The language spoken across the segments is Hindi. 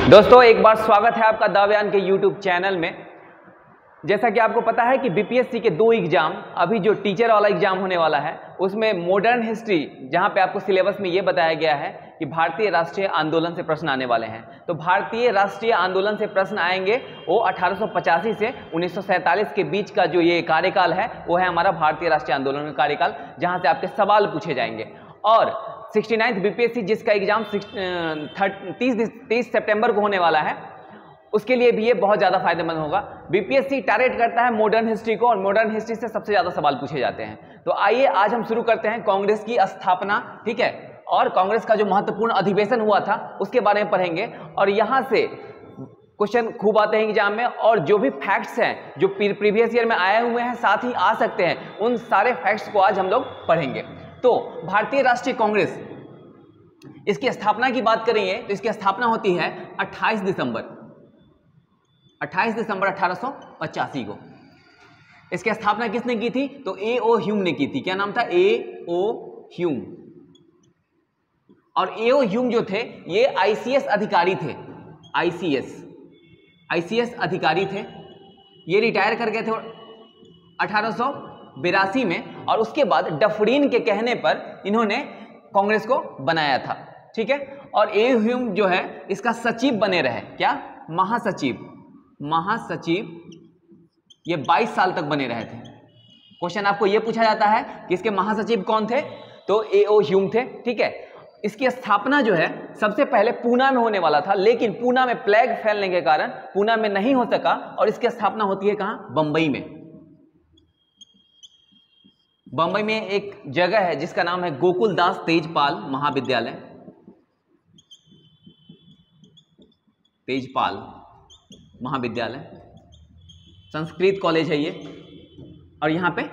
दोस्तों एक बार स्वागत है आपका दावयान के YouTube चैनल में। जैसा कि आपको पता है कि बीपीएससी के दो एग्जाम, अभी जो टीचर वाला एग्जाम होने वाला है उसमें मॉडर्न हिस्ट्री, जहां पे आपको सिलेबस में ये बताया गया है कि भारतीय राष्ट्रीय आंदोलन से प्रश्न आने वाले हैं। तो भारतीय राष्ट्रीय आंदोलन से प्रश्न आएंगे वो 1885 से 1947 के बीच का जो ये कार्यकाल है वो है हमारा भारतीय राष्ट्रीय आंदोलन का कार्यकाल, जहां से आपके सवाल पूछे जाएंगे। और 69th बीपीएससी जिसका एग्जाम 30 सितंबर को होने वाला है, उसके लिए भी ये बहुत ज़्यादा फायदेमंद होगा। बीपीएससी टारगेट करता है मॉडर्न हिस्ट्री को, और मॉडर्न हिस्ट्री से सबसे ज़्यादा सवाल पूछे जाते हैं। तो आइए आज हम शुरू करते हैं कांग्रेस की स्थापना, ठीक है, और कांग्रेस का जो महत्वपूर्ण अधिवेशन हुआ था उसके बारे में पढ़ेंगे। और यहाँ से क्वेश्चन खूब आते हैं एग्जाम में, और जो भी फैक्ट्स हैं जो प्रीवियस ईयर में आए हुए हैं, साथ ही आ सकते हैं, उन सारे फैक्ट्स को आज हम लोग पढ़ेंगे। तो भारतीय राष्ट्रीय कांग्रेस, इसकी स्थापना की बात करेंगे तो इसकी स्थापना होती है 28 दिसंबर 1885 को। इसकी स्थापना किसने की थी? तो ए.ओ. ह्यूम ने की थी। क्या नाम था? ए.ओ. ह्यूम। और ए.ओ. ह्यूम जो थे ये आईसीएस अधिकारी थे। आईसीएस अधिकारी थे। ये रिटायर कर गए थे 1882 में, और उसके बाद डफरीन के कहने पर इन्होंने कांग्रेस को बनाया था, ठीक है। और ए ह्यूम जो है इसका सचिव बने रहे। क्या? महासचिव ये 22 साल तक बने रहे थे। क्वेश्चन आपको ये पूछा जाता है कि इसके महासचिव कौन थे? तो ए.ओ. ह्यूम थे, ठीक है। इसकी स्थापना जो है सबसे पहले पूना में होने वाला था, लेकिन पूना में प्लेग फैलने के कारण पूना में नहीं हो सका, और इसकी स्थापना होती है कहां? बंबई में। बंबई में एक जगह है जिसका नाम है गोकुलदास तेजपाल महाविद्यालय, तेजपाल महाविद्यालय, संस्कृत कॉलेज है ये, और यहां पे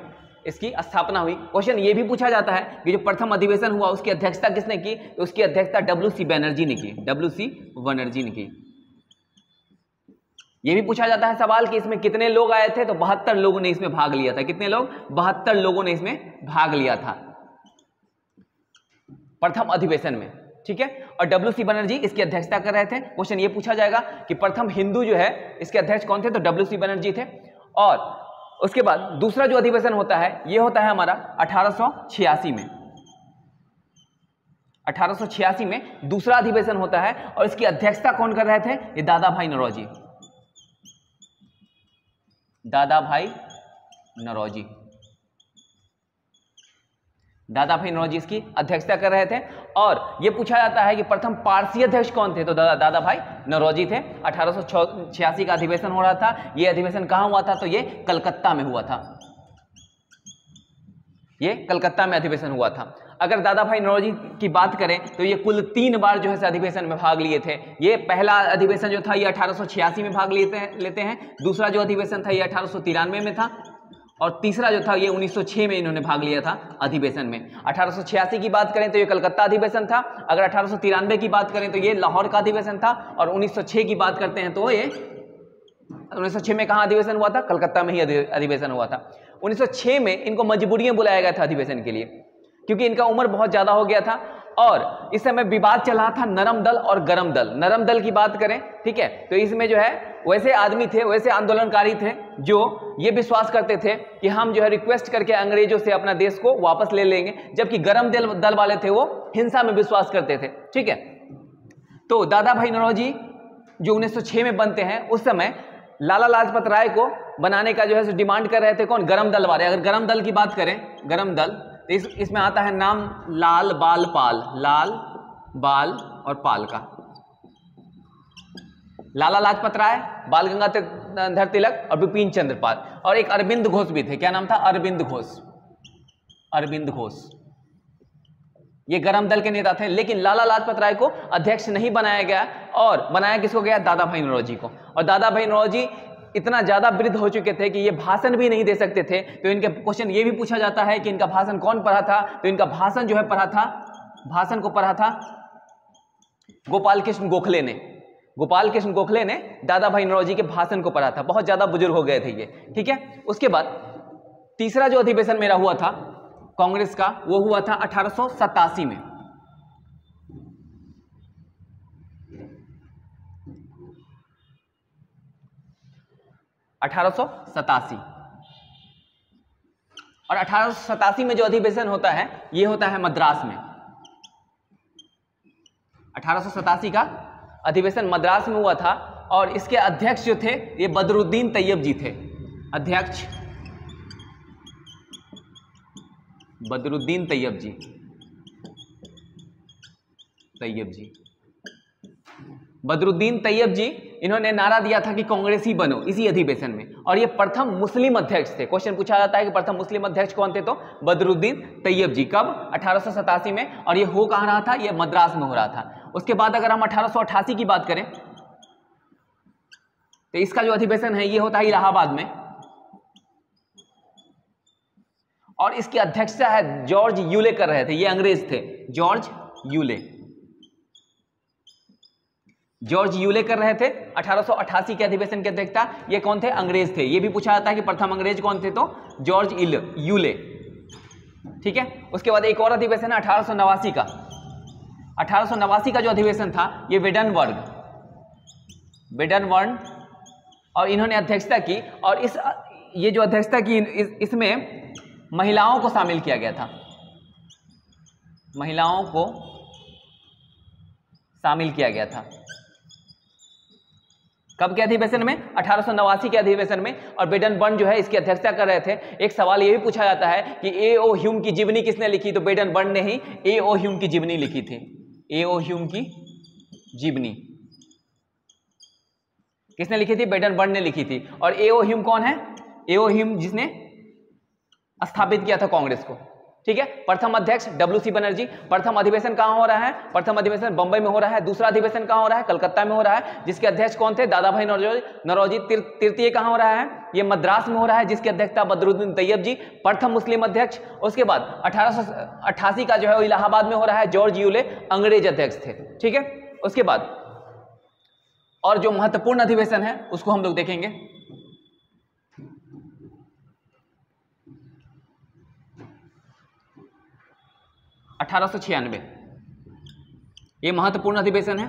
इसकी स्थापना हुई। क्वेश्चन ये भी पूछा जाता है कि जो प्रथम अधिवेशन हुआ उसकी अध्यक्षता किसने की? तो उसकी अध्यक्षता डब्ल्यू.सी. बनर्जी ने की। ये भी पूछा जाता है सवाल कि इसमें कितने लोग आए थे? तो 72 लोगों ने इसमें भाग लिया था। कितने लोग? 72 लोगों ने इसमें भाग लिया था प्रथम अधिवेशन में, ठीक है। और डब्ल्यू.सी. बनर्जी इसकी अध्यक्षता कर रहे थे। क्वेश्चन ये पूछा जाएगा कि प्रथम हिंदू जो है इसके अध्यक्ष कौन थे? तो डब्ल्यू.सी. बनर्जी थे। और उसके बाद दूसरा जो अधिवेशन होता है ये होता है हमारा 1886 में। 1886 में दूसरा अधिवेशन होता है, और इसकी अध्यक्षता कौन कर रहे थे? ये दादा भाई नौरोजी इसकी अध्यक्षता कर रहे थे। और यह पूछा जाता है कि प्रथम पारसी अध्यक्ष कौन थे? तो दादा भाई नौरोजी थे। 1886 का अधिवेशन हो रहा था। यह अधिवेशन कहां हुआ था? तो यह कलकत्ता में हुआ था। यह कलकत्ता में अधिवेशन हुआ था। अगर दादा भाई नौरोजी की बात करें तो ये कुल 3 बार जो है अधिवेशन में भाग लिए थे। ये पहला अधिवेशन जो था ये 1886 में भाग लेते हैं। दूसरा जो अधिवेशन था ये 1893 में था, और तीसरा जो था ये 1906 में इन्होंने भाग लिया था अधिवेशन में। 1886 की बात करें तो ये कलकत्ता अधिवेशन था। अगर 1893 की बात करें तो ये लाहौर का अधिवेशन था। और 1906 की बात करते हैं तो ये 1906 में कहां अधिवेशन हुआ था? कलकत्ता में ही अधिवेशन हुआ था। 1906 में इनको मजबूरियां बुलाया गया था अधिवेशन के लिए, क्योंकि इनका उम्र बहुत ज्यादा हो गया था। और इस समय विवाद चल रहा था नरम दल और गरम दल। नरम दल की बात करें, ठीक है, तो इसमें जो है वैसे आदमी थे, वैसे आंदोलनकारी थे जो ये विश्वास करते थे कि हम जो है रिक्वेस्ट करके अंग्रेजों से अपना देश को वापस ले लेंगे, जबकि गरम दल वाले थे वो हिंसा में विश्वास करते थे, ठीक है। तो दादा भाई नौरोजी जो 1906 में बनते हैं, उस समय लाला लाजपत राय को बनाने का जो है डिमांड कर रहे थे। कौन? गरम दल वाले। अगर गरम दल की बात करें, गरम दल, तो इसमें आता है नाम लाल बाल और पाल का। लाला लाजपत राय, बाल गंगाधर तिलक और बिपिन चंद्र पाल, और एक अरविंद घोष भी थे। क्या नाम था? अरविंद घोष। ये गरम दल के नेता थे। लेकिन लाला लाजपत राय को अध्यक्ष नहीं बनाया गया, और बनाया किसको गया? दादा भाई नौरोजी को। और दादा भाई नौरोजी इतना ज्यादा वृद्ध हो चुके थे कि ये भाषण भी नहीं दे सकते थे। तो इनके क्वेश्चन ये भी पूछा जाता है कि इनका भाषण कौन पढ़ा था? तो इनका भाषण जो है भाषण को पढ़ा था गोपाल कृष्ण गोखले ने दादा भाई नौरोजी के भाषण को पढ़ा था। बहुत ज्यादा बुजुर्ग हो गए थे ये, ठीक है। उसके बाद तीसरा जो अधिवेशन मेरा हुआ था कांग्रेस का, वो हुआ था 1887 में। 1887। और 1887 में जो अधिवेशन होता है ये होता है मद्रास में। 1887 का अधिवेशन मद्रास में हुआ था और इसके अध्यक्ष जो थे ये बदरुद्दीन तैयब जी थे। अध्यक्ष बदरुद्दीन तैयब जी। बदरुद्दीन तैयब जी इन्होंने नारा दिया था कि कांग्रेसी बनो इसी अधिवेशन में, और ये प्रथम मुस्लिम अध्यक्ष थे। क्वेश्चन पूछा जाता है कि प्रथम मुस्लिम अध्यक्ष कौन थे, तो बदरुद्दीन तैयब जी। कब? 1887 में। और ये हो कहाँ रहा था? ये मद्रास में हो रहा था। उसके बाद अगर हम 1888 की बात करें तो इसका जो अधिवेशन है ये होता है इलाहाबाद में, और इसकी अध्यक्षता है जॉर्ज यूले कर रहे थे। ये अंग्रेज थे, जॉर्ज यूले कर रहे थे 1888 के अधिवेशन की अध्यक्षता। ये कौन थे? अंग्रेज थे। ये भी पूछा जाता है कि प्रथम अंग्रेज कौन थे, तो जॉर्ज यूले। ठीक है। उसके बाद एक और अधिवेशन है 1889 का। 1889 का जो अधिवेशन था ये वेडनबर्न और इन्होंने अध्यक्षता की, और ये जो अध्यक्षता की इसमें महिलाओं को शामिल किया गया था। महिलाओं को शामिल किया गया था। कब के अधिवेशन में? 1889 के अधिवेशन में। और वेडनबर्न जो है इसकी अध्यक्षता कर रहे थे। एक सवाल ये भी पूछा जाता है कि ए.ओ. ह्यूम की जीवनी किसने लिखी, तो वेडनबर्न ने ही ए.ओ. ह्यूम की जीवनी लिखी थी। ए.ओ. ह्यूम की जीवनी किसने लिखी थी? वेडनबर्न ने लिखी थी। और ए.ओ. ह्यूम कौन है? ए.ओ. ह्यूम जिसने स्थापित किया था कांग्रेस को। ठीक है। प्रथम अध्यक्ष W.C. बनर्जी। प्रथम अधिवेशन कहां हो रहा है? प्रथम अधिवेशन बंबई में हो रहा है। दूसरा अधिवेशन कहां हो रहा है? कलकत्ता में हो रहा है, जिसके अध्यक्ष कौन थे? दादा भाई नौरोजी। तृतीय कहां हो रहा है? ये मद्रास में हो रहा है, जिसकी अध्यक्षता बदरुद्दीन तैयब जी, प्रथम मुस्लिम अध्यक्ष। उसके बाद 1888 का जो है वो इलाहाबाद में हो रहा है, जॉर्ज यूले अंग्रेज अध्यक्ष थे। ठीक है। उसके बाद और जो महत्वपूर्ण अधिवेशन है उसको हम लोग देखेंगे। 1896 ये महत्वपूर्ण अधिवेशन है।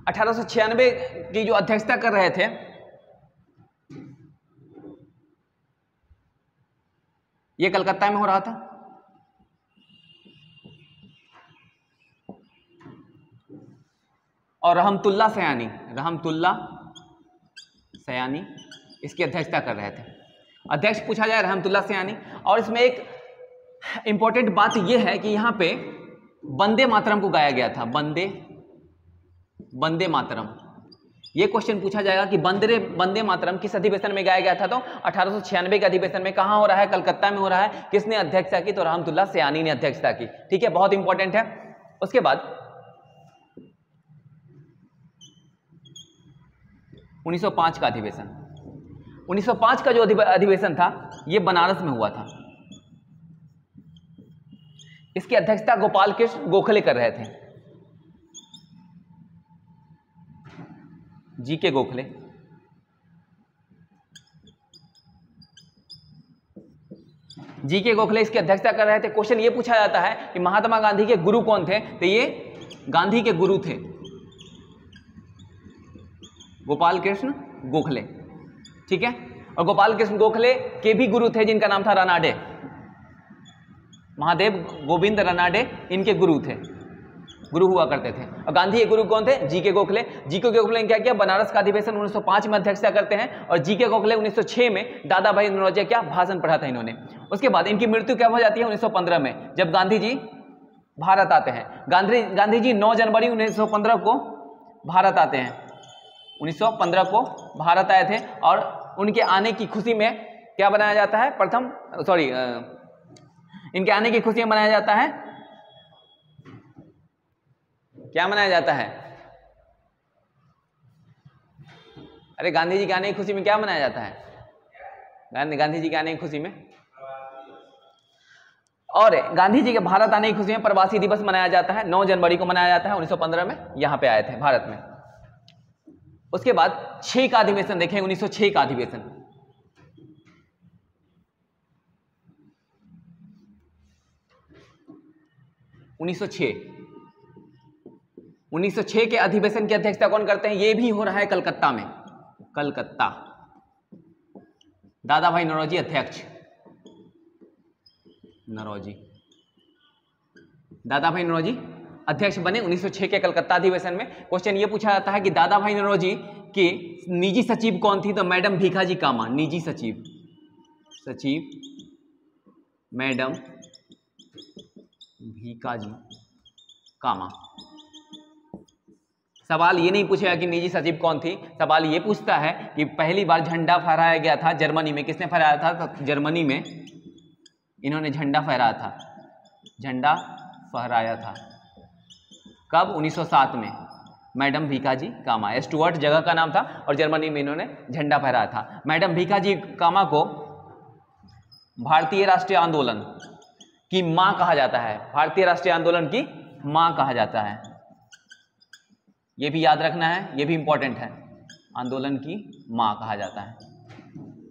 1896 की जो अध्यक्षता कर रहे थे ये कलकत्ता में हो रहा था। और रहमतुल्ला सयानी इसकी अध्यक्षता कर रहे थे। अध्यक्ष पूछा जाए रहमतुल्ला सयानी। और इसमें एक इंपॉर्टेंट बात यह है कि यहां पे वंदे मातरम को गाया गया था। वंदे मातरम ये क्वेश्चन पूछा जाएगा कि वंदे मातरम किस अधिवेशन में गाया गया था, तो 1896 के अधिवेशन में। कहां हो रहा है? कलकत्ता में हो रहा है। किसने अध्यक्षता की? तो रहमतुल्ला सयानी ने अध्यक्षता की। ठीक है, बहुत इंपॉर्टेंट है। उसके बाद 1905 का अधिवेशन। 1905 का जो अधिवेशन था ये बनारस में हुआ था। इसकी अध्यक्षता गोपाल कृष्ण गोखले कर रहे थे। जी.के. गोखले। जी.के. गोखले इसकी अध्यक्षता कर रहे थे। क्वेश्चन ये पूछा जाता है कि महात्मा गांधी के गुरु कौन थे, तो ये गांधी के गुरु थे गोपाल कृष्ण गोखले। ठीक है। और गोपाल कृष्ण गोखले के भी गुरु थे जिनका नाम था रनाडे। महादेव गोविंद रनाडे इनके गुरु हुआ करते थे। और गांधी के गुरु कौन थे? जी.के. गोखले। जी.के. गोखले ने क्या किया? बनारस का अधिवेशन 1905 में अध्यक्षता करते हैं। और जी.के. गोखले 1906 में दादा भाई नौरोजी क्या भाषण पढ़ा था इन्होंने। उसके बाद इनकी मृत्यु क्या हो जाती है? 1915 में, जब गांधी जी भारत आते हैं। गांधी जी 9 जनवरी 1915 को भारत आते हैं। 1915 को भारत आए थे और उनके आने की खुशी में क्या बनाया जाता है? इनके आने की खुशी में मनाया जाता है, क्या मनाया जाता है? अरे गांधी जी के आने की खुशी में क्या मनाया जाता है? गांधी जी के आने की खुशी में, और गांधी जी के भारत आने की खुशी में प्रवासी दिवस मनाया जाता है। 9 जनवरी को मनाया जाता है। 1915 में यहां पे आए थे भारत में। उसके बाद 6 का अधिवेशन देखें। 1906 का अधिवेशन। 1906 के अधिवेशन की अध्यक्षता कौन करते हैं? ये भी हो रहा है कलकत्ता में। कलकत्ता दादा भाई नौरोजी अध्यक्ष, नौरोजी, दादा भाई नौरोजी अध्यक्ष बने 1906 के कलकत्ता अधिवेशन में। क्वेश्चन ये पूछा जाता है कि दादा भाई नौरोजी की निजी सचिव कौन थी? तो मैडम भीखाजी कामा, निजी सचिव, सचिव मैडम भीखाजी कामा। सवाल ये नहीं पूछेगा कि निजी सचिव कौन थी, सवाल ये पूछता है कि पहली बार झंडा फहराया गया था जर्मनी में, किसने फहराया था? तो जर्मनी में इन्होंने झंडा फहराया था, झंडा फहराया था। कब? 1907 में। मैडम भीखाजी कामा, स्टुअर्ट जगह का नाम था और जर्मनी में इन्होंने झंडा फहराया था। मैडम भीखाजी कामा को भारतीय राष्ट्रीय आंदोलन की मां कहा जाता है, भारतीय राष्ट्रीय आंदोलन की मां कहा जाता है। यह भी याद रखना है, यह भी इंपॉर्टेंट है, आंदोलन की मां कहा जाता है।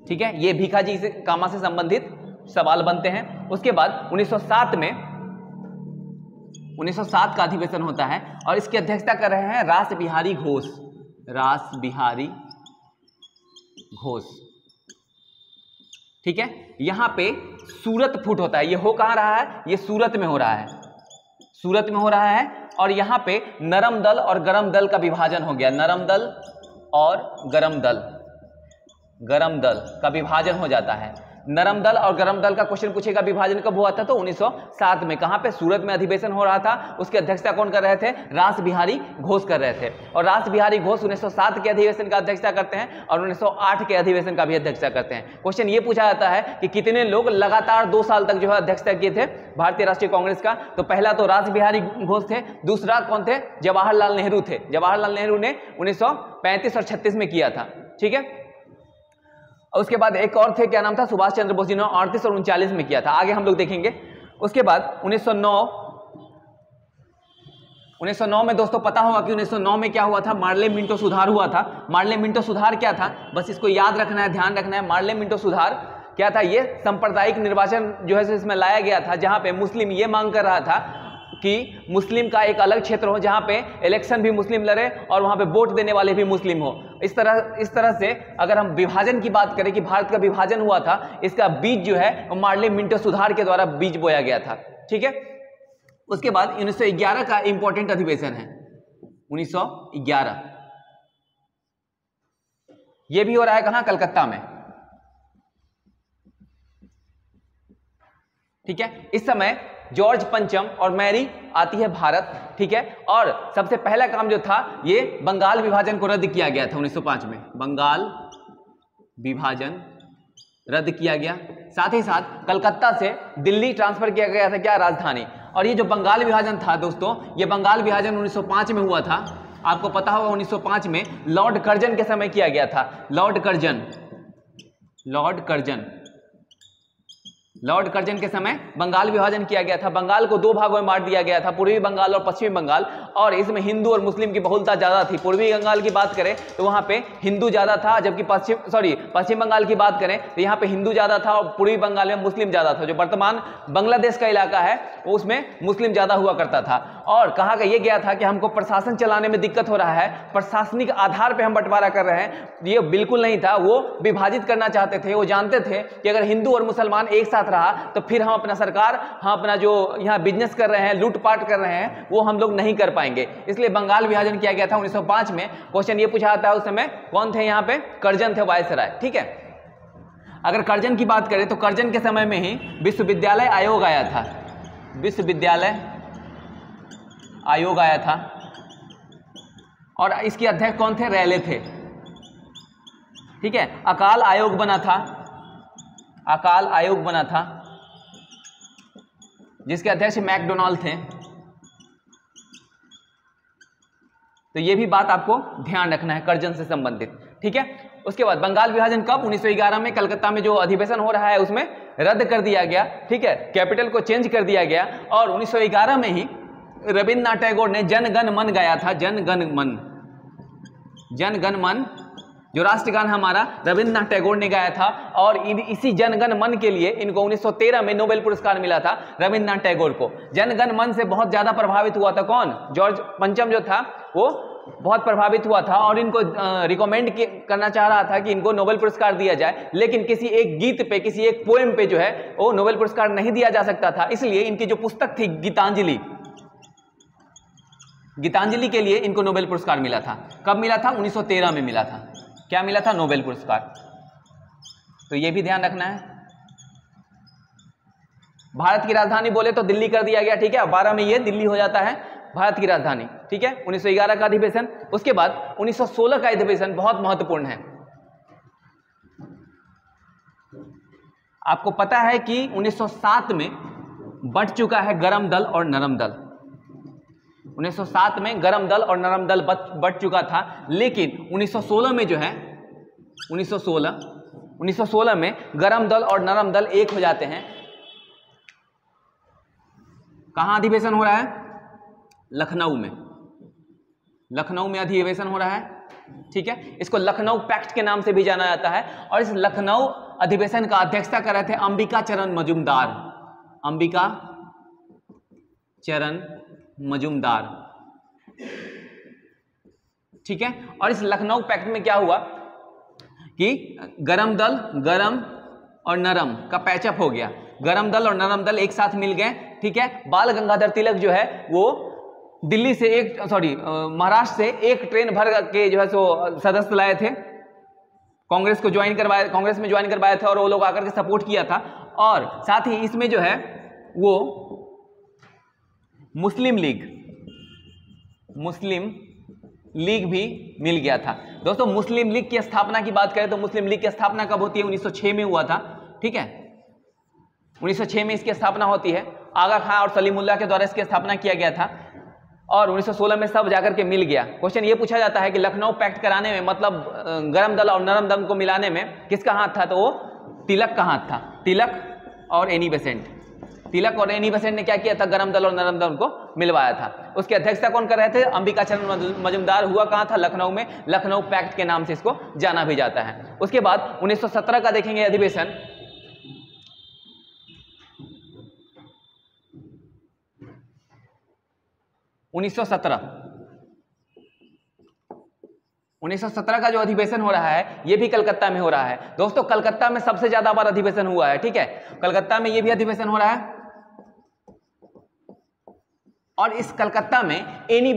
ठीक है, ये भीखाजी से कामा से संबंधित सवाल बनते हैं। उसके बाद 1907 में 1907 का अधिवेशन होता है और इसकी अध्यक्षता कर रहे हैं रास बिहारी घोष, रास बिहारी घोष। ठीक है, यहां पे सूरत फुट होता है। ये हो कहां रहा है? ये सूरत में हो रहा है, सूरत में हो रहा है। और यहां पे नरम दल और गरम दल का विभाजन हो गया, नरम दल और गरम दल, गरम दल का विभाजन हो जाता है। नरम दल और गरम दल का क्वेश्चन पूछेगा विभाजन कब हुआ था? तो 1907 में। कहां पे? सूरत में अधिवेशन हो रहा था। उसकी अध्यक्षता कौन कर रहे थे? रास बिहारी घोष कर रहे थे। और रास बिहारी घोष 1907 के अधिवेशन का अध्यक्षता करते हैं और 1908 के अधिवेशन का भी अध्यक्षता करते हैं। क्वेश्चन ये पूछा जाता है कि कितने लोग लगातार 2 साल तक जो है अध्यक्षता किए थे भारतीय राष्ट्रीय कांग्रेस का? तो पहला तो रास बिहारी घोष थे, दूसरा कौन थे? जवाहरलाल नेहरू थे। जवाहरलाल नेहरू ने 1935 और 36 में किया था। ठीक है, उसके बाद एक और थे, क्या नाम था? सुभाष चंद्र बोस, जिन्होंने 38 और 39 में किया था। आगे हम लोग देखेंगे। उसके बाद 1909 में दोस्तों पता होगा कि 1909 में क्या हुआ था? मार्ले मिंटो सुधार हुआ था। मार्ले मिंटो सुधार क्या था? बस इसको याद रखना है, ध्यान रखना है। मार्ले मिंटो सुधार क्या था? ये सांप्रदायिक निर्वाचन जो है इसमें लाया गया था, जहां पे मुस्लिम ये मांग कर रहा था कि मुस्लिम का एक अलग क्षेत्र हो जहां पे इलेक्शन भी मुस्लिम लड़े और वहां पे वोट देने वाले भी मुस्लिम हो। इस तरह से अगर हम विभाजन की बात करें कि भारत का विभाजन हुआ था, इसका बीज जो है मार्ले मिंटो सुधार के द्वारा बीज बोया गया था। ठीक है, उसके बाद 1911 का इंपॉर्टेंट अधिवेशन है, 1911। यह भी हो रहा है कहां? कलकत्ता में। ठीक है, इस समय जॉर्ज पंचम और मैरी आती है भारत। ठीक है, और सबसे पहला काम जो था ये बंगाल विभाजन को रद्द किया गया था 1905 में। बंगाल विभाजन रद्द किया गया। साथ ही साथ कलकत्ता से दिल्ली ट्रांसफर किया गया था, क्या? राजधानी। और ये जो बंगाल विभाजन था दोस्तों, ये बंगाल विभाजन 1905 में हुआ था। आपको पता होगा 1905 में लॉर्ड कर्जन के समय किया गया था। लॉर्ड कर्जन के समय बंगाल विभाजन किया गया था। बंगाल को 2 भागों में बांट दिया गया था, पूर्वी बंगाल और पश्चिमी बंगाल। और इसमें हिंदू और मुस्लिम की बहुलता ज्यादा थी। पूर्वी बंगाल की बात करें तो वहां पे हिंदू ज्यादा था, जबकि पश्चिम बंगाल की बात करें तो यहाँ पे हिंदू ज्यादा था और पूर्वी बंगाल में मुस्लिम ज्यादा था। जो वर्तमान बांग्लादेश का इलाका है उसमें मुस्लिम ज्यादा हुआ करता था। और कहा गया था कि हमको प्रशासन चलाने में दिक्कत हो रहा है, प्रशासनिक आधार पर हम बंटवारा कर रहे हैं। ये बिल्कुल नहीं था, वो विभाजित करना चाहते थे। वो जानते थे कि अगर हिंदू और मुसलमान एक साथ रहा तो फिर हम अपना सरकार, हम अपना जो यहाँ बिजनेस कर रहे हैं, लूटपाट कर रहे हैं, वो हम लोग नहीं कर पाएंगे। इसलिए बंगाल विभाजन किया गया था 1905 में। क्वेश्चन ये पूछा जाता है उस समय कौन थे यहाँ पे? कर्जन थे, वायसराय। ठीक है, अगर कर्जन की बात करें तो कर्जन के समय में ही विश्वविद्यालय आयोग आया था। विश्वविद्यालय आयोग आया था और इसके अध्यक्ष कौन थे? रेले थे। ठीक है, अकाल आयोग बना था, अकाल आयोग बना था जिसके अध्यक्ष मैकडोनाल्ड थे। तो ये भी बात आपको ध्यान रखना है कर्जन से संबंधित। ठीक है, उसके बाद बंगाल विभाजन कब? 1911 में कलकत्ता में जो अधिवेशन हो रहा है उसमें रद्द कर दिया गया। ठीक है, कैपिटल को चेंज कर दिया गया और 1911 में ही रविन्द्रनाथ टैगोर ने जन गण मन गाया था। जन गण मन जो राष्ट्रगान हमारा रविन्द्रनाथ टैगोर ने गाया था। और इसी जनगण मन के लिए इनको 1913 में नोबेल पुरस्कार मिला था रविन्द्रनाथ टैगोर को। जनगण मन से बहुत ज्यादा प्रभावित हुआ था कौन? जॉर्ज पंचम जो था वो बहुत प्रभावित हुआ था और इनको रिकमेंड करना चाह रहा था कि इनको नोबेल पुरस्कार दिया जाए, लेकिन किसी एक गीत पे, किसी एक पोएम पे जो है वो नोबेल पुरस्कार नहीं दिया जा सकता था। इसलिए इनकी जो पुस्तक थी गीतांजलि, गीतांजलि के लिए इनको नोबेल पुरस्कार मिला था। कब मिला था? 1913 में मिला था। क्या मिला था? नोबेल पुरस्कार। तो ये भी ध्यान रखना है। भारत की राजधानी बोले तो दिल्ली कर दिया गया, ठीक है। 12 में ये दिल्ली हो जाता है भारत की राजधानी, ठीक है। 1911 का अधिवेशन। उसके बाद 1916 का अधिवेशन बहुत महत्वपूर्ण है। आपको पता है कि 1907 में बंट चुका है गरम दल और नरम दल। 1907 में गरम दल और नरम दल बंट चुका था, लेकिन 1916 में जो है 1916 में गरम दल और नरम दल एक हो जाते हैं। कहां अधिवेशन हो रहा है? लखनऊ में। लखनऊ में अधिवेशन हो रहा है, ठीक है। इसको लखनऊ पैक्ट के नाम से भी जाना जाता है। और इस लखनऊ अधिवेशन का अध्यक्षता कर रहे थे अंबिका चरण मजूमदार। अंबिका चरण मजूमदार, ठीक है। और इस लखनऊ पैक्ट में क्या हुआ कि गरम दल, गरम और नरम का पैचअप हो गया। गरम दल और नरम दल एक साथ मिल गए, ठीक है। बाल गंगाधर तिलक जो है वो दिल्ली से महाराष्ट्र से एक ट्रेन भर के जो है सो सदस्य लाए थे, कांग्रेस को ज्वाइन करवाए, कांग्रेस में ज्वाइन करवाए थे और वो लोग आकर के सपोर्ट किया था। और साथ ही इसमें जो है वो मुस्लिम लीग भी मिल गया था। दोस्तों मुस्लिम लीग की स्थापना की बात करें तो मुस्लिम लीग की स्थापना कब होती है? 1906 में हुआ था, ठीक है। 1906 में इसकी स्थापना होती है। आगा खां और सलीमुल्लाह के द्वारा इसकी स्थापना किया गया था और 1916 में सब जाकर के मिल गया। क्वेश्चन ये पूछा जाता है कि लखनऊ पैक्ट कराने में, मतलब गरम दल और नरम दल को मिलाने में किसका हाथ था? तो वो तिलक का हाथ था। तिलक और एनी बेसेंट। तिलक और एनी बेसेंट ने क्या किया था? गरम दल और नरम दल को मिलवाया था। उसकी अध्यक्षता कौन कर रहे थे? अंबिका चरण मजूमदार। हुआ कहां था? लखनऊ में। लखनऊ पैक्ट के नाम से इसको जाना भी जाता है। उसके बाद 1917 का देखेंगे अधिवेशन। 1917 का जो अधिवेशन हो रहा है ये भी कलकत्ता में हो रहा है। दोस्तों कलकत्ता में सबसे ज्यादा बार अधिवेशन हुआ है, ठीक है। कलकत्ता में ये भी अधिवेशन हो रहा है और इस कलकत्ता में एनी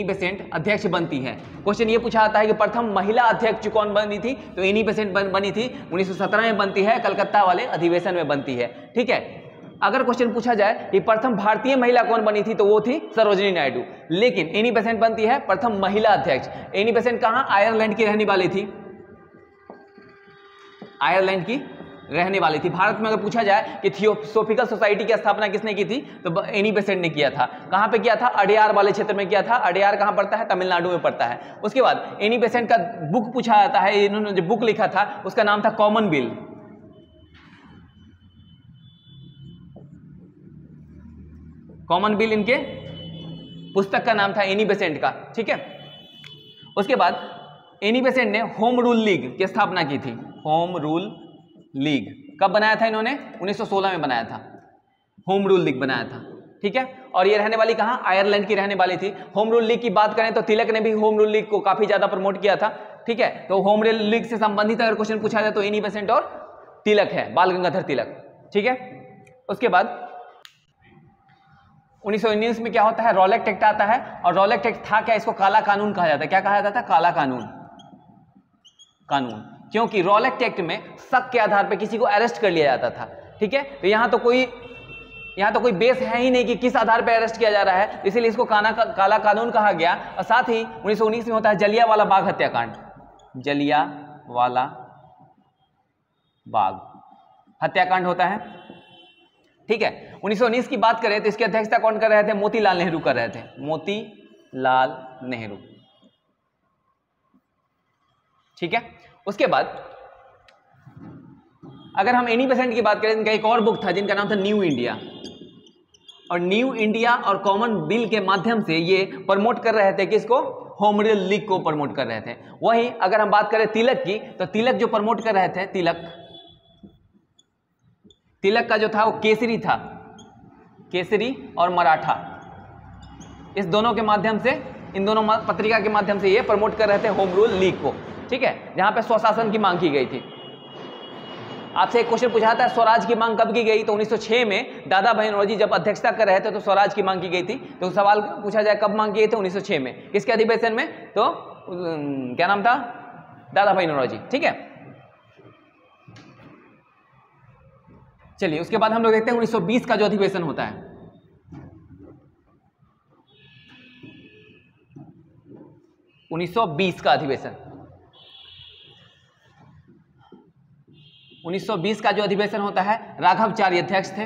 बेसेंट अध्यक्ष बनती है। क्वेश्चन ये पूछा जाता है कि प्रथम महिला अध्यक्ष कौन बनी थी? तो एनी बेसेंट बनी थी। 1917 में बनती है, कलकत्ता वाले अधिवेशन में बनती है, ठीक है। अगर क्वेश्चन पूछा जाए कि प्रथम भारतीय महिला कौन बनी थी तो वो थी सरोजिनी नायडू, लेकिन एनी बेसेंट बनती है प्रथम महिला अध्यक्ष। एनी बेसेंट कहां? आयरलैंड की रहने वाली थी। आयरलैंड की रहने वाली थी। भारत में अगर पूछा जाए कि थियोसॉफिकल सोसाइटी की स्थापना किसने की थी तो एनी बेसेंट ने किया था। कहां पे किया था? अडयार वाले क्षेत्र में किया था। अडयार कहां पड़ता है? तमिलनाडु में पड़ता है। उसके बाद एनी बेसेंट का बुक पूछा जाता है। इन्होंने जो बुक लिखा था उसका नाम था कॉमन बिल। कॉमन बिल इनके पुस्तक का नाम था एनी बेसेंट का, ठीक है। उसके बाद एनी बेसेंट ने होम रूल लीग की स्थापना की थी। होम रूल लीग कब बनाया था इन्होंने? 1916 में बनाया था। होम रूल लीग बनाया था, ठीक है। और ये रहने वाली कहां? आयरलैंड की रहने वाली थी। होम रूल लीग की बात करें तो तिलक ने भी होम रूल लीग को काफी ज्यादा प्रमोट किया था, ठीक है। तो होम रूल लीग से संबंधित अगर क्वेश्चन पूछा जाए तो एनी बेसेंट और तिलक है, बाल गंगाधर तिलक, ठीक है। उसके बाद 1919 में क्या होता है? रॉलेट एक्ट आता है। और रॉलेट एक्ट था क्या? इसको काला कानून कहा जाता है। क्या कहा जाता था? काला कानून। क्योंकि रॉलेट एक्ट में शक के आधार पर किसी को अरेस्ट कर लिया जाता था, ठीक है। तो यहां तो कोई बेस है ही नहीं कि किस आधार पर अरेस्ट किया जा रहा है, इसीलिए इसको काला कानून कहा गया। और साथ ही 1919 में होता है जलियांवाला बाग हत्याकांड। जलियांवाला बाग हत्याकांड होता है, ठीक है। 1919 की बात करें तो इसकी अध्यक्षता कौन कर रहे थे? मोतीलाल नेहरू कर रहे थे। मोतीलाल नेहरू, ठीक है। उसके बाद अगर हम एनी बेसेंट की बात करें, इनका एक और बुक था जिनका नाम था न्यू इंडिया। और न्यू इंडिया और कॉमन बिल के माध्यम से ये प्रमोट कर रहे थे कि इसको होम रूल लीग को प्रमोट कर रहे थे। वहीं अगर हम बात करें तिलक की तो तिलक जो प्रमोट कर रहे थे, तिलक का जो था वो केसरी था, केसरी और मराठा। इस दोनों के माध्यम से, इन दोनों पत्रिका के माध्यम से ये प्रमोट कर रहे थे होम रूल लीग को, ठीक है, जहां पे स्वशासन की मांग की गई थी। आपसे एक क्वेश्चन पूछा था स्वराज की मांग कब की गई, तो 1906 में दादा भाई नौरोजी जब अध्यक्षता कर रहे थे तो स्वराज की मांग की गई थी। तो सवाल पूछा जाए कब मांग की गई थी, 1906 में, किसके अधिवेशन में, तो क्या नाम था, दादा भाई नौरोजी, ठीक है। चलिए उसके बाद हम लोग देखते हैं 1920 का जो अधिवेशन होता है। 1920 का अधिवेशन, 1920 का जो अधिवेशन होता है, राघवाचार्य अध्यक्ष थे,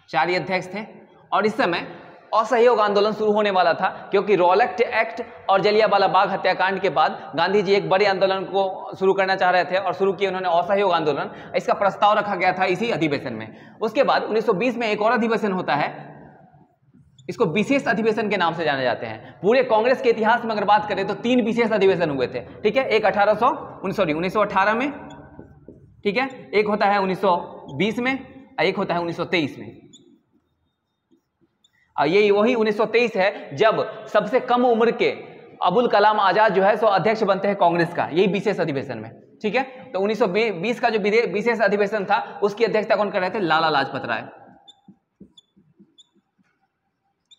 चार्य अध्यक्ष थे। और इस समय असहयोग आंदोलन शुरू होने वाला था, क्योंकि रॉलेट एक्ट और जलियांवाला बाग हत्याकांड के बाद गांधी जी एक बड़े आंदोलन को शुरू करना चाह रहे थे और शुरू किए उन्होंने असहयोग आंदोलन। इसका प्रस्ताव रखा गया था इसी अधिवेशन में। उसके बाद 1920 में एक और अधिवेशन होता है, इसको विशेष अधिवेशन के नाम से जाने जाते हैं। पूरे कांग्रेस के इतिहास में अगर बात करें तो 3 विशेष अधिवेशन हुए थे, ठीक है। एक 1918 में, ठीक है, एक होता है 1920 में, एक होता है 1923 में। और ये वही 1923 है जब सबसे कम उम्र के अबुल कलाम आजाद जो है सो अध्यक्ष बनते हैं कांग्रेस का, यही विशेष अधिवेशन में, ठीक है। तो 1920 का जो विशेष अधिवेशन था उसकी अध्यक्षता कौन कर रहे थे, लाला लाजपत राय,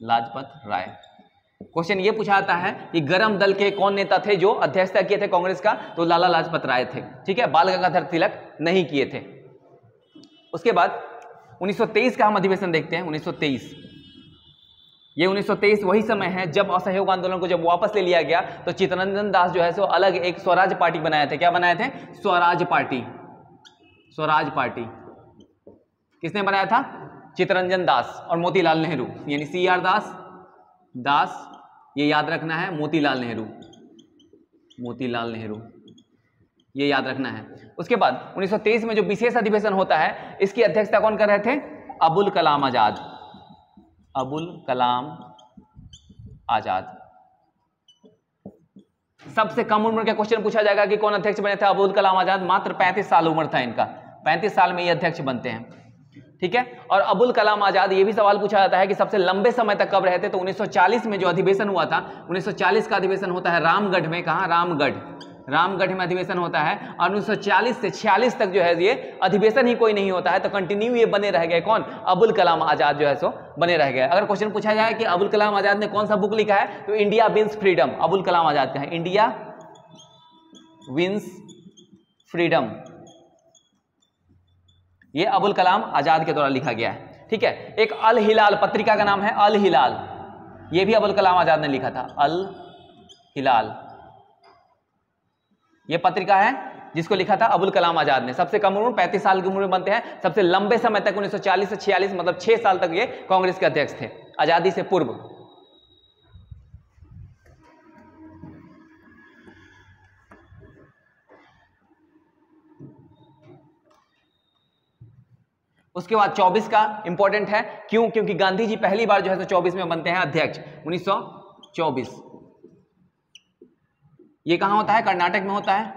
लाजपत राय। क्वेश्चन ये पूछा जाता है कि गरम दल के कौन नेता थे जो अध्यक्षता किए थे कांग्रेस का, तो लाला लाजपत राय थे, ठीक है, बाल गंगाधर तिलक नहीं किए थे। उसके बाद 1923 का हम अधिवेशन देखते हैं। 1923, ये 1923 वही समय है जब असहयोग आंदोलन को जब वापस ले लिया गया तो चित्तरंजन दास जो है सो अलग एक स्वराज पार्टी बनाए थे। क्या बनाए थे, स्वराज पार्टी, स्वराज पार्टी किसने बनाया था, चित्तरंजन दास और मोतीलाल नेहरू, यानी CR दास, ये याद रखना है, मोतीलाल नेहरू, मोतीलाल नेहरू, ये याद रखना है। उसके बाद 1923 में जो विशेष अधिवेशन होता है इसकी अध्यक्षता कौन कर रहे थे, अबुल कलाम आजाद, अबुल कलाम आजाद। सबसे कम उम्र का क्वेश्चन पूछा जाएगा कि कौन अध्यक्ष बने थे, अबुल कलाम आजाद, मात्र 35 साल उम्र था इनका, 35 साल में ये अध्यक्ष बनते हैं, ठीक है। और अबुल कलाम आजाद, ये भी सवाल पूछा जाता है कि सबसे लंबे समय तक कब रहे थे, तो 1940 में जो अधिवेशन हुआ था, 1940 का अधिवेशन होता है रामगढ़ में, कहां, रामगढ़ में अधिवेशन होता है। और 1940 से 46 तक जो है ये अधिवेशन ही कोई नहीं होता है, तो कंटिन्यू ये बने रह गए, कौन, अबुल कलाम आजाद जो है सो बने रह गए। अगर क्वेश्चन पूछा जाए कि अबुल कलाम आजाद ने कौन सा बुक लिखा है, तो India wins freedom, Abul Kalam Azad का है, इंडिया विंस फ्रीडम, ये अबुल कलाम आजाद के द्वारा लिखा गया है, ठीक है। एक अल हिलाल पत्रिका का नाम है, अल हिलाल, ये भी अबुल कलाम आजाद ने लिखा था, अल हिलाल, ये पत्रिका है जिसको लिखा था अबुल कलाम आजाद ने। सबसे कम उम्र 35 साल की उम्र में बनते हैं, सबसे लंबे समय तक 1940 से 46 मतलब 6 साल तक ये कांग्रेस के अध्यक्ष थे आजादी से पूर्व। उसके बाद 24 का इंपॉर्टेंट है, क्यों, क्योंकि गांधी जी पहली बार जो है तो 24 में बनते हैं अध्यक्ष, 1924। ये कहां होता है, कर्नाटक में होता है।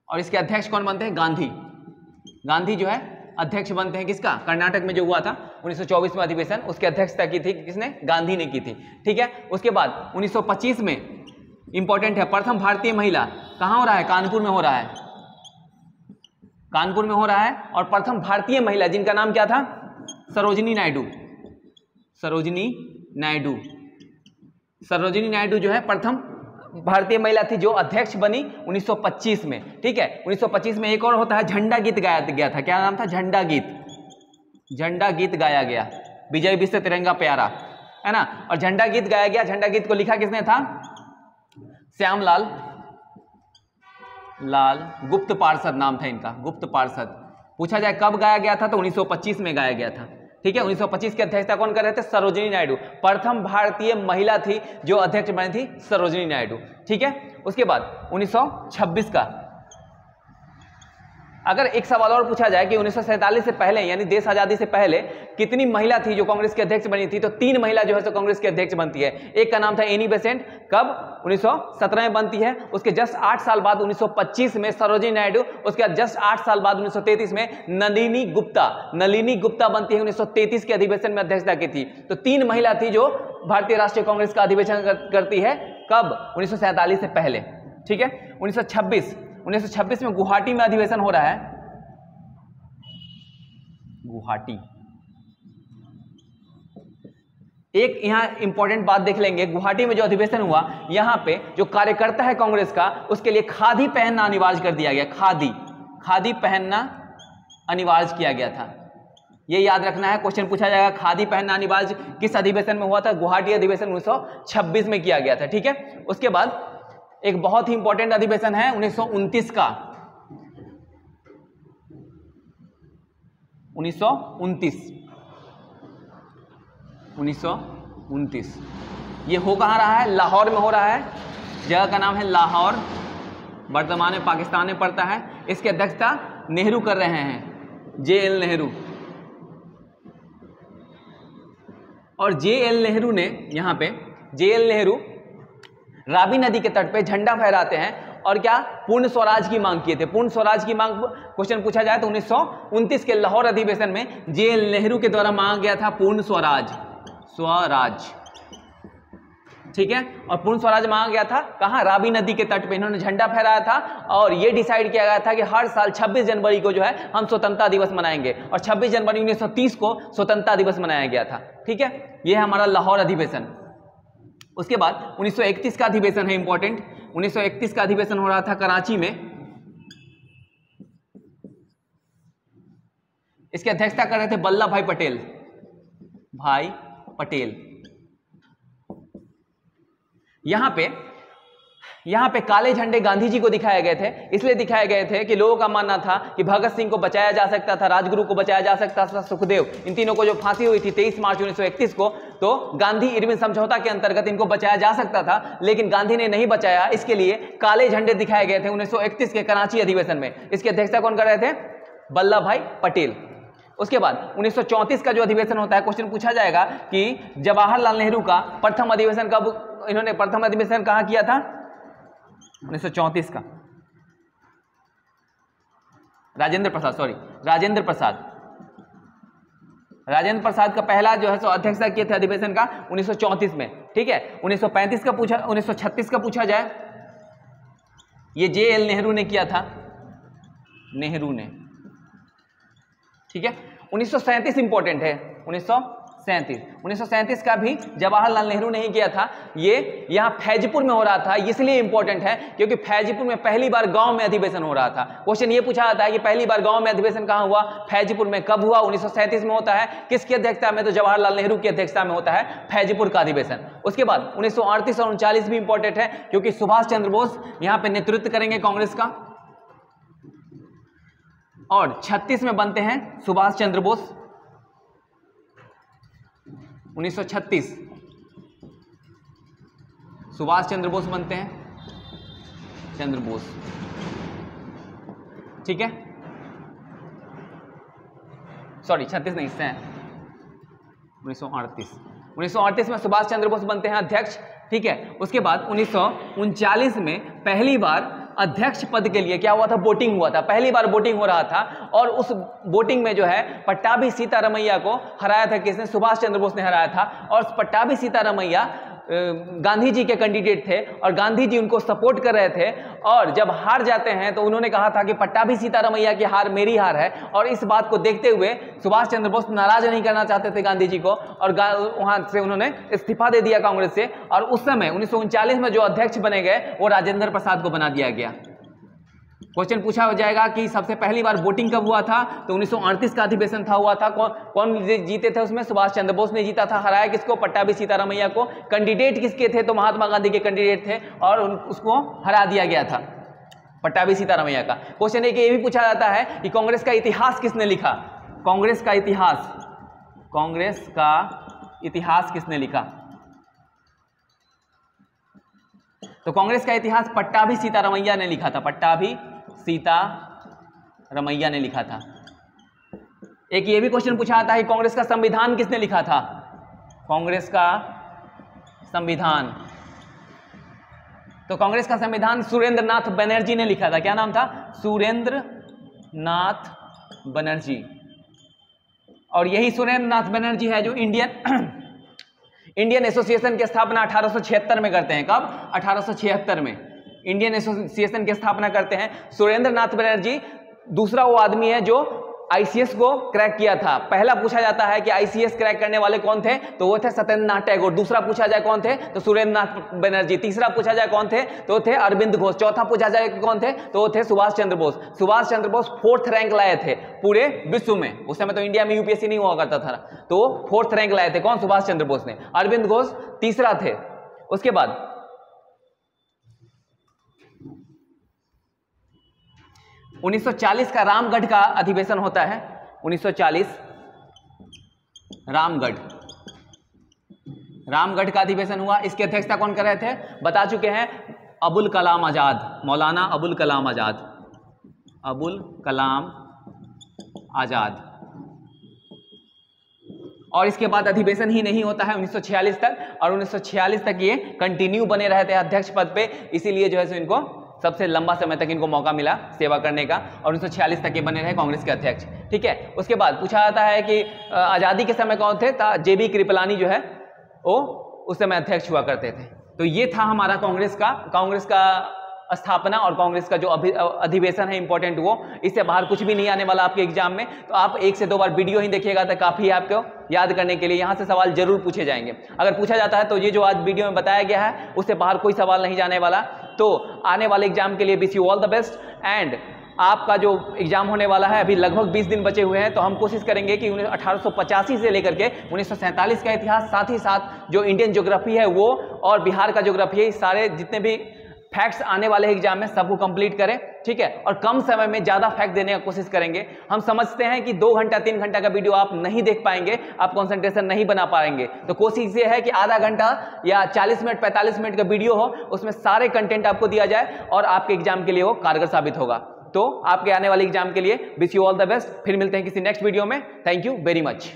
और इसके अध्यक्ष कौन बनते हैं, गांधी जो है अध्यक्ष बनते हैं किसका, कर्नाटक में जो हुआ था 1924 में अधिवेशन, उसकी अध्यक्षता की थी किसने, गांधी ने की थी, ठीक है। उसके बाद 1925 में इंपॉर्टेंट है, प्रथम भारतीय महिला कहां हो रहा है, कानपुर में हो रहा है, कानपुर में हो रहा है। और प्रथम भारतीय महिला जिनका नाम क्या था, सरोजिनी नायडू, सरोजिनी नायडू, सरोजिनी नायडू जो है प्रथम भारतीय महिला थी जो अध्यक्ष बनी 1925 में, ठीक है। 1925 में एक और होता है, झंडा गीत गाया गया था, क्या नाम था, झंडा गीत, झंडा गीत गाया गया, विजय विश्व तिरंगा प्यारा, है ना। और झंडा गीत गाया गया, झंडा गीत को लिखा किसने था, श्यामलाल गुप्त पार्षद नाम था इनका, गुप्त पार्षद। पूछा जाए कब गाया गया था, तो 1925 में गाया गया था, ठीक है। 1925 की अध्यक्षता कौन कर रहे थे, सरोजिनी नायडू, प्रथम भारतीय महिला थी जो अध्यक्ष बनी थी, सरोजिनी नायडू, ठीक है। उसके बाद 1926 का अगर एक सवाल और पूछा जाए कि 1947 से पहले यानी देश आजादी से पहले कितनी महिला थी जो कांग्रेस के अध्यक्ष बनी थी, तो 3 महिला जो है तो कांग्रेस के अध्यक्ष बनती है। एक का नाम था एनी बेसेंट, कब 1917 में बनती है। उसके जस्ट 8 साल बाद 1925 में सरोजिनी नायडू, उसके बाद जस्ट 8 साल बाद 1933 में नलिनी गुप्ता बनती है, 1933 के अधिवेशन में अध्यक्षता की थी। तो 3 महिला थी जो भारतीय राष्ट्रीय कांग्रेस का अधिवेशन करती है, कब 1947 से पहले। ठीक है। 1926 में गुवाहाटी में अधिवेशन हो रहा है, गुवाहाटी। एक यहां इंपॉर्टेंट बात देख लेंगे, गुवाहाटी में जो अधिवेशन हुआ, यहां पे जो कार्यकर्ता है कांग्रेस का, उसके लिए खादी पहनना अनिवार्य कर दिया गया। खादी पहनना अनिवार्य किया गया था, ये याद रखना है, क्वेश्चन पूछा जाएगा। खादी पहनना अनिवार्य किस अधिवेशन में हुआ था? गुवाहाटी अधिवेशन 1926 में किया गया था। ठीक है। उसके बाद एक बहुत ही इंपॉर्टेंट अधिवेशन है 1929 का, 1929 ये हो कहाँ रहा है? लाहौर में हो रहा है। जगह का नाम है लाहौर, वर्तमान में पाकिस्तान में पड़ता है। इसकी अध्यक्षता नेहरू कर रहे हैं, JL नेहरू। और JL नेहरू ने यहाँ पे JL नेहरू रावी नदी के तट पे झंडा फहराते हैं और क्या? पूर्ण स्वराज की मांग किए थे। पूर्ण स्वराज की मांग क्वेश्चन पूछा जाए तो 1929 के लाहौर अधिवेशन में JL नेहरू के द्वारा मांगा गया था पूर्ण स्वराज। ठीक है। और पूर्ण स्वराज मांगा गया था कहां? रावी नदी के तट पे इन्होंने झंडा फहराया था और यह डिसाइड किया गया था कि हर साल 26 जनवरी को जो है हम स्वतंत्रता दिवस मनाएंगे, और 26 जनवरी 1930 को स्वतंत्रता दिवस मनाया गया था। ठीक है। यह है हमारा लाहौर अधिवेशन। उसके बाद 1931 का अधिवेशन है इंपॉर्टेंट। 1931 का अधिवेशन हो रहा था कराची में। इसकी अध्यक्षता कर रहे थे वल्लभ भाई पटेल। यहां पे काले झंडे गांधी जी को दिखाए गए थे। इसलिए दिखाए गए थे कि लोगों का मानना था कि भगत सिंह को बचाया जा सकता था, राजगुरु को बचाया जा सकता था, सुखदेव, इन तीनों को जो फांसी हुई थी 23 मार्च 1931 को, तो गांधी इरविन समझौता के अंतर्गत इनको बचाया जा सकता था, लेकिन गांधी ने नहीं बचाया। इसके लिए काले झंडे दिखाए गए थे 1931 के कराची अधिवेशन में। इसकी अध्यक्षता कौन कर रहे थे? वल्लभ भाई पटेल। उसके बाद 1934 का जो अधिवेशन होता है, क्वेश्चन पूछा जाएगा कि जवाहरलाल नेहरू का प्रथम अधिवेशन कब, इन्होंने प्रथम अधिवेशन कहां किया था? 1934 का। राजेंद्र प्रसाद का पहला जो है सो अध्यक्षता किए थे अधिवेशन का 1934 में। ठीक है। 1936 का पूछा जाए, ये JL नेहरू ने किया था, ठीक है। 1937 इंपॉर्टेंट है, 1937 का भी जवाहरलाल नेहरू ने ही किया था। ये यहां फैजपुर में हो रहा था, इसलिए इंपॉर्टेंट है क्योंकि फैजपुर में पहली बार गांव में अधिवेशन हो रहा था। क्वेश्चन ये पूछा जाता है कि पहली बार गांव में अधिवेशन कहां हुआ? फैजपुर में। कब हुआ? 1937 में होता है। किसकी अध्यक्षता में? तो जवाहरलाल नेहरू की अध्यक्षता में होता है फैजपुर का अधिवेशन। उसके बाद 1938 और 39 भी इंपॉर्टेंट है क्योंकि सुभाष चंद्र बोस यहां पर नेतृत्व करेंगे कांग्रेस का, और 36 में बनते हैं सुभाष चंद्र बोस। 1936 सुभाष चंद्र बोस बनते हैं, चंद्र बोस। ठीक है। सॉरी 36 नहीं, 1938 में सुभाष चंद्र बोस बनते हैं अध्यक्ष। ठीक है। उसके बाद 1939 में पहली बार अध्यक्ष पद के लिए क्या हुआ था? वोटिंग हुआ था। पहली बार वोटिंग हो रहा था और उस वोटिंग में जो है पट्टाभी सीतारमैया को हराया था। किसने? सुभाष चंद्र बोस ने हराया था। और पट्टाभी सीतारमैया गांधी जी के कैंडिडेट थे और गांधी जी उनको सपोर्ट कर रहे थे, और जब हार जाते हैं तो उन्होंने कहा था कि पट्टाभी सीतारमैया की हार मेरी हार है। और इस बात को देखते हुए सुभाष चंद्र बोस नाराज नहीं करना चाहते थे गांधी जी को, और वहां से उन्होंने इस्तीफा दे दिया कांग्रेस से। और उस समय 1939 में जो अध्यक्ष बने गए वो राजेंद्र प्रसाद को बना दिया गया। क्वेश्चन पूछा हो जाएगा कि सबसे पहली बार वोटिंग कब हुआ था? तो 1938 का अधिवेशन हुआ था। कौन जीते थे उसमें? सुभाष चंद्र बोस ने जीता था। हराया किसको? पट्टाभी सीतारमैया को। कैंडिडेट किसके थे? तो महात्मा गांधी के कैंडिडेट थे और उसको हरा दिया गया था, पट्टाभी सीतारमैया का। क्वेश्चन एक ये भी पूछा जाता है कि कांग्रेस का इतिहास किसने लिखा? कांग्रेस का इतिहास किसने लिखा? तो कांग्रेस का इतिहास पट्टाभी सीतारमैया ने लिखा था। पट्टाभी रमैया ने लिखा था। एक ये भी क्वेश्चन पूछा आता है कांग्रेस का संविधान किसने लिखा था? कांग्रेस का संविधान, तो कांग्रेस का संविधान सुरेंद्र नाथ बनर्जी ने लिखा था। क्या नाम था? सुरेंद्र नाथ बनर्जी। और यही सुरेंद्र नाथ बनर्जी है जो इंडियन एसोसिएशन की स्थापना 1876 में करते हैं। कब? 1876 में इंडियन एसोसिएशन की स्थापना करते हैं सुरेंद्र नाथ बनर्जी। दूसरा वो आदमी है जो आईसीएस को क्रैक किया था। पहला पूछा जाता है कि आईसीएस क्रैक करने वाले कौन थे, तो वो थे सत्येंद्र नाथ टैगोर। दूसरा पूछा जाए कौन थे, तो सुरेंद्र नाथ बनर्जी। तीसरा पूछा जाए कौन थे, तो थे अरविंद घोष। चौथा पूछा जाए कौन थे, तो थे सुभाष चंद्र बोस। सुभाष चंद्र बोस 4th रैंक लाए थे पूरे विश्व में। उस समय तो इंडिया में यूपीएससी नहीं हुआ करता था, तो 4th रैंक लाए थे। कौन? सुभाष चंद्र बोस ने। अरविंद घोष तीसरा थे। उसके बाद 1940 का रामगढ़ का अधिवेशन होता है। 1940 रामगढ़ का अधिवेशन हुआ। इसकी अध्यक्षता कौन कर रहे थे? बता चुके हैं, अबुल कलाम आजाद, मौलाना अबुल कलाम आजाद। अबुल कलाम आजाद। और इसके बाद अधिवेशन ही नहीं होता है 1946 तक, और 1946 तक ये कंटिन्यू बने रहते हैं अध्यक्ष पद पे। इसीलिए जो है सो इनको सबसे लंबा समय तक इनको मौका मिला सेवा करने का, और 1946 तक ये बने रहे कांग्रेस के अध्यक्ष। ठीक है। उसके बाद पूछा जाता है कि आज़ादी के समय कौन थे? जेबी कृपलानी जो है वो उस समय अध्यक्ष हुआ करते थे। तो ये था हमारा कांग्रेस का स्थापना और कांग्रेस का जो अधिवेशन है इंपॉर्टेंट वो। इससे बाहर कुछ भी नहीं आने वाला आपके एग्जाम में। तो आप 1 से 2 बार वीडियो ही देखिएगा तो काफ़ी है आपको याद करने के लिए। यहाँ से सवाल जरूर पूछे जाएंगे। अगर पूछा जाता है तो ये जो आज वीडियो में बताया गया है उससे बाहर कोई सवाल नहीं जाने वाला। तो आने वाले एग्जाम के लिए wish you all the best. And आपका जो एग्जाम होने वाला है अभी लगभग 20 दिन बचे हुए हैं, तो हम कोशिश करेंगे कि 1885 से लेकर के 1947 का इतिहास, साथ ही साथ जो इंडियन ज्योग्राफी है वो और बिहार का ज्योग्राफी है, सारे जितने भी फैक्ट्स आने वाले एग्जाम में सबको कंप्लीट करें। ठीक है। और कम समय में ज़्यादा फैक्ट देने का कोशिश करेंगे। हम समझते हैं कि 2 घंटा 3 घंटा का वीडियो आप नहीं देख पाएंगे, आप कंसंट्रेशन नहीं बना पाएंगे। तो कोशिश ये है कि आधा घंटा या 40 मिनट 45 मिनट का वीडियो हो, उसमें सारे कंटेंट आपको दिया जाए और आपके एग्जाम के लिए वो कारगर साबित होगा। तो आपके आने वाले एग्जाम के लिए wish you all the best. फिर मिलते हैं किसी नेक्स्ट वीडियो में। Thank you very much.